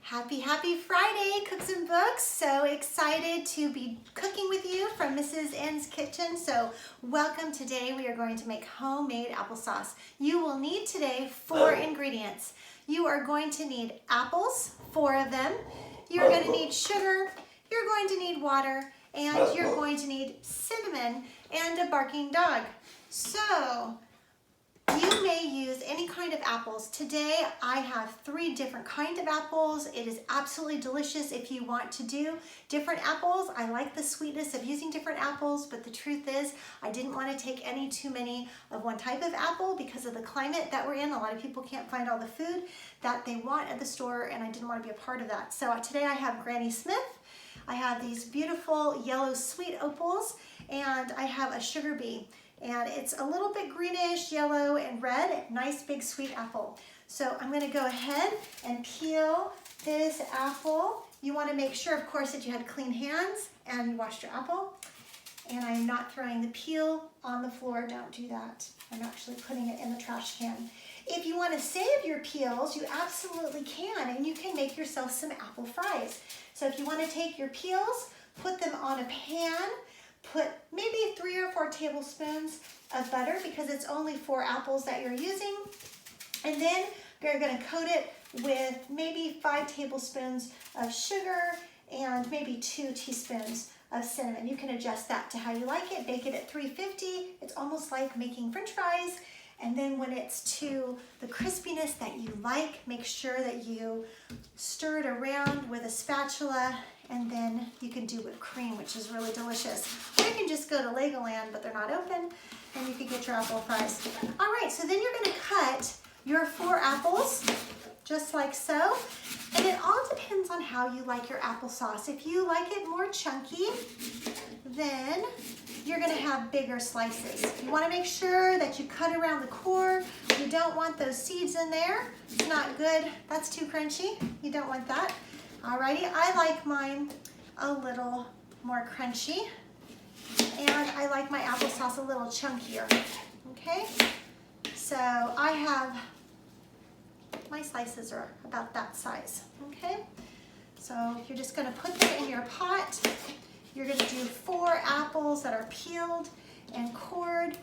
Happy Friday, Cooks and Books. So excited to be cooking with you from Mrs. N's Kitchen. So welcome. Today we are going to make homemade applesauce. You will need today 4 ingredients. You are going to need apples, 4 of them. You're going to need sugar, you're going to need water, and you're going to need cinnamon and a barking dog. So you may use any kind of apples. Today I have 3 different kinds of apples. It is absolutely delicious if you want to do different apples. I like the sweetness of using different apples, but the truth is I didn't want to take too many of one type of apple because of the climate that we're in. A lot of people can't find all the food that they want at the store, and I didn't want to be a part of that. So today I have Granny Smith. I have these beautiful yellow sweet opals, and I have a sugar bee. And it's a little bit greenish, yellow, and red. Nice big sweet apple. So I'm going to go ahead and peel this apple. You want to make sure, of course, that you had clean hands and you washed your apple. And I'm not throwing the peel on the floor. Don't do that. I'm actually putting it in the trash can. If you want to save your peels, you absolutely can, and you can make yourself some apple fries. So if you want to take your peels, put them on a pan. Put maybe 3 or 4 tablespoons of butter because it's only 4 apples that you're using. And then you're going to coat it with maybe 5 tablespoons of sugar and maybe 2 teaspoons of cinnamon. You can adjust that to how you like it. Bake it at 350. It's almost like making French fries. And then when it's to the crispiness that you like, make sure that you stir it around with a spatula, and then you can do whipped cream, which is really delicious. Or you can just go to Legoland, but they're not open, and you can get your apple fries. All right, so then you're gonna cut your 4 apples, just like so. And it all depends on how you like your applesauce. If you like it more chunky, then you're gonna have bigger slices. You wanna make sure that you cut around the core. You don't want those seeds in there. It's not good. That's too crunchy. You don't want that. Alrighty, I like mine a little more crunchy, and I like my applesauce a little chunkier, okay? So I have, my slices are about that size, okay? So you're just gonna put them in your pot. You're gonna do 4 apples that are peeled and cored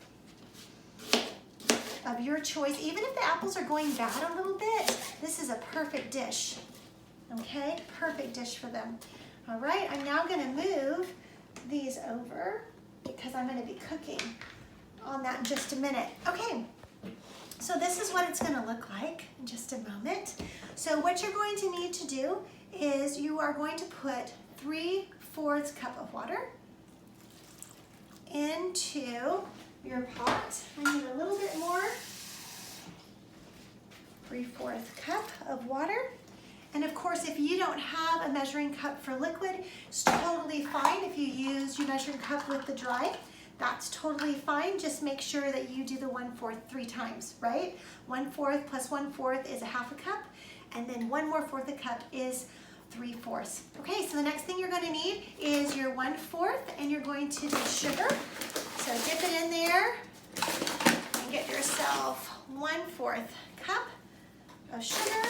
of your choice. Even if the apples are going bad a little bit, this is a perfect dish. Okay, perfect dish for them. All right, I'm now gonna move these over because I'm gonna be cooking on that in just a minute. Okay, so this is what it's gonna look like in just a moment. So what you're going to need to do is you are going to put 3/4 cup of water into your pot. I need a little bit more. 3/4 cup of water. And of course, if you don't have a measuring cup for liquid, it's totally fine. If you use your measuring cup with the dry, that's totally fine. Just make sure that you do the 1/4 3 times, right? 1/4 plus 1/4 is a 1/2 cup, and then 1 more 1/4 cup is 3/4. Okay, so the next thing you're gonna need is your 1/4, and you're going to do sugar. So dip it in there and get yourself 1/4 cup of sugar.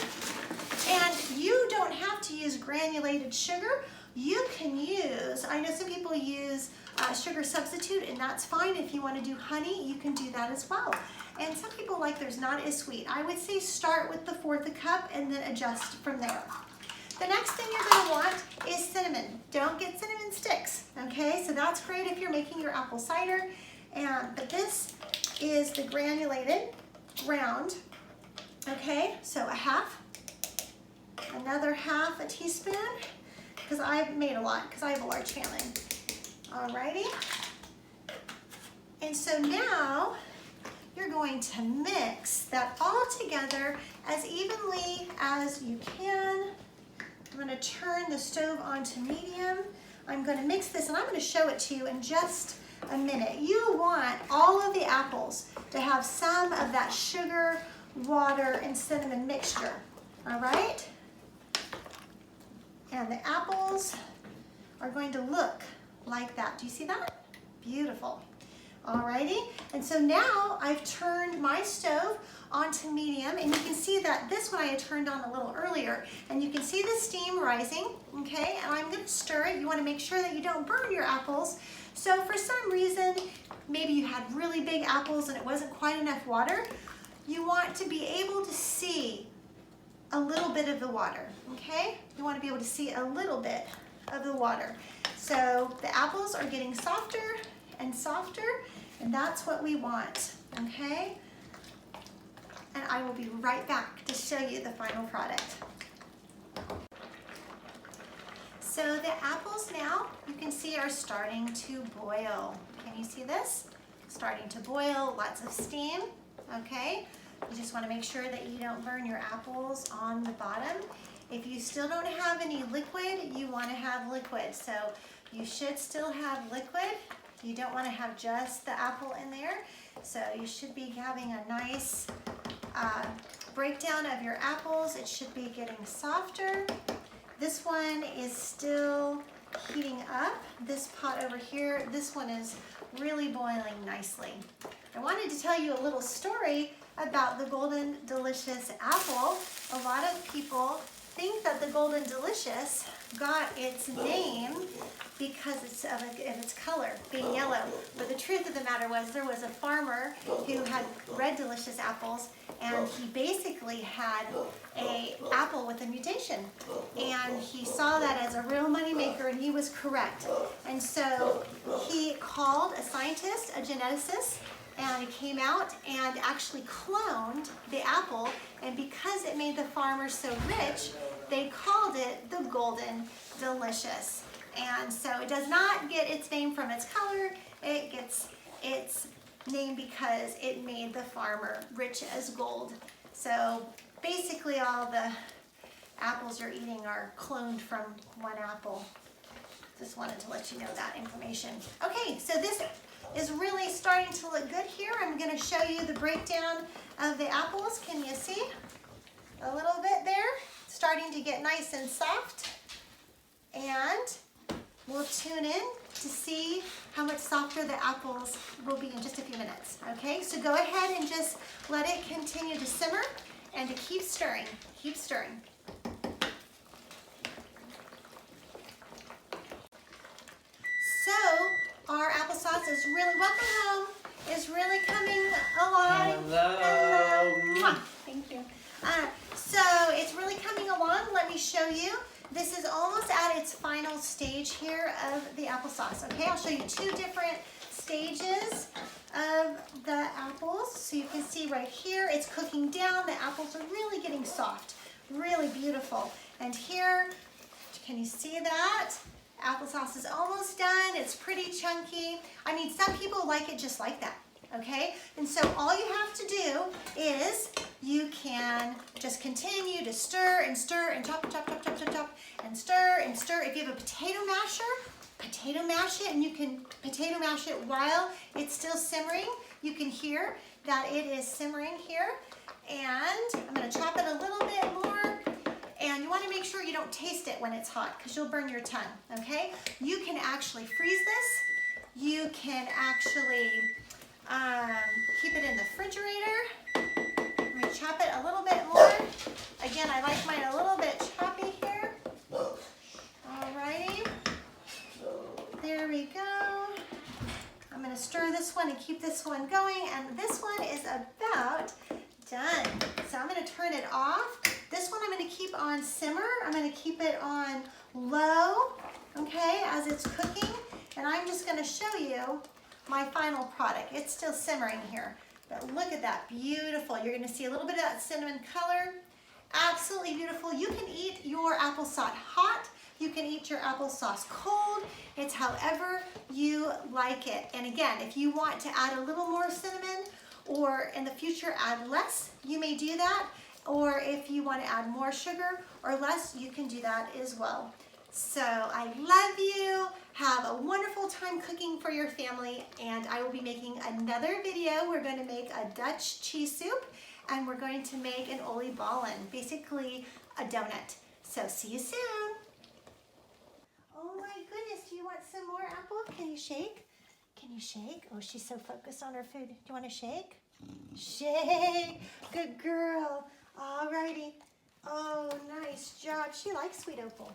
And you don't have to use granulated sugar. You can use, I know some people use sugar substitute, and that's fine. If you want to do honey, you can do that as well. And some people like theirs not as sweet. I would say start with the 1/4 cup and then adjust from there. The next thing you're going to want is cinnamon. Don't get cinnamon sticks, okay? So that's great if you're making your apple cider. But this is the granulated ground, okay? So a 1/2. Another 1/2 teaspoon, because I've made a lot, because I have a large family. Alrighty. And so now you're going to mix that all together as evenly as you can. I'm going to turn the stove on to medium. I'm going to mix this, and I'm going to show it to you in just a minute. You want all of the apples to have some of that sugar, water, and cinnamon mixture. All right? And the apples are going to look like that. Do you see that? Beautiful. Alrighty, and so now I've turned my stove onto medium, and you can see that this one I had turned on a little earlier, and you can see the steam rising, okay? And I'm gonna stir it. You wanna make sure that you don't burn your apples. So for some reason, maybe you had really big apples and it wasn't quite enough water, you want to be able to see a little bit of the water, okay? You wanna be able to see a little bit of the water. So the apples are getting softer and softer, and that's what we want, okay? And I will be right back to show you the final product. So the apples now, you can see, are starting to boil. Can you see this? Starting to boil, lots of steam, okay? You just want to make sure that you don't burn your apples on the bottom. If you still don't have any liquid, you want to have liquid. So you should still have liquid. You don't want to have just the apple in there. So you should be having a nice breakdown of your apples. It should be getting softer. This one is still heating up. This pot over here, this one is really boiling nicely. I wanted to tell you a little story about the Golden Delicious apple. A lot of people think that the Golden Delicious got its name because of its color being yellow. But the truth of the matter was, there was a farmer who had Red Delicious apples, and he basically had an apple with a mutation. And he saw that as a real moneymaker, and he was correct. And so he called a scientist, a geneticist, and he came out and actually cloned the apple, and because it made the farmers so rich, they called it the Golden Delicious. And so it does not get its name from its color, it gets its name because it made the farmer rich as gold. So basically all the apples you're eating are cloned from one apple. Just wanted to let you know that information. Okay, so this is really starting to look good here. I'm going to show you the breakdown of the apples. Can you see? A little bit there. Starting to get nice and soft. And we'll tune in to see how much softer the apples will be in just a few minutes. Okay, so go ahead and just let it continue to simmer and to keep stirring. Keep stirring. So our applesauce is really, welcome home, is really coming along. Hello. Hello. Thank you. So it's really coming along. Let me show you. This is almost at its final stage here of the applesauce. Okay, I'll show you two different stages of the apples. So you can see right here, it's cooking down. The apples are really getting soft, really beautiful. And here, can you see that? Applesauce is almost done. It's pretty chunky. I mean, some people like it just like that. Okay, and so all you have to do is you can just continue to stir and stir and chop, chop, chop, chop, chop, chop, and stir and stir. If you have a potato masher, potato mash it, and you can potato mash it while it's still simmering. You can hear that it is simmering here. And I'm going to chop it a little bit more. And you want to make sure you don't taste it when it's hot because you'll burn your tongue, okay? You can actually freeze this. You can actually keep it in the refrigerator. Let me chop it a little bit more. Again, I like mine a little bit choppy here. Alrighty. There we go. I'm going to stir this one and keep this one going, and this one is about done. So I'm going to turn it off. This one I'm going to keep on simmer. I'm going to keep it on low, okay, as it's cooking, and I'm just going to show you my final product. It's still simmering here, but look at that, beautiful. You're going to see a little bit of that cinnamon color. Absolutely beautiful. You can eat your applesauce hot. You can eat your applesauce cold. It's however you like it. And again, if you want to add a little more cinnamon or in the future add less, you may do that. Or if you want to add more sugar or less, you can do that as well. So I love you. Have a wonderful time cooking for your family, and I will be making another video. We're going to make a Dutch cheese soup, and we're going to make an oliebollen, basically a donut. So see you soon. Oh my goodness, do you want some more apple? Can you shake? Can you shake? Oh, she's so focused on her food. Do you want to shake? Shake. Good girl. Alrighty. Oh, nice job. She likes sweet opal.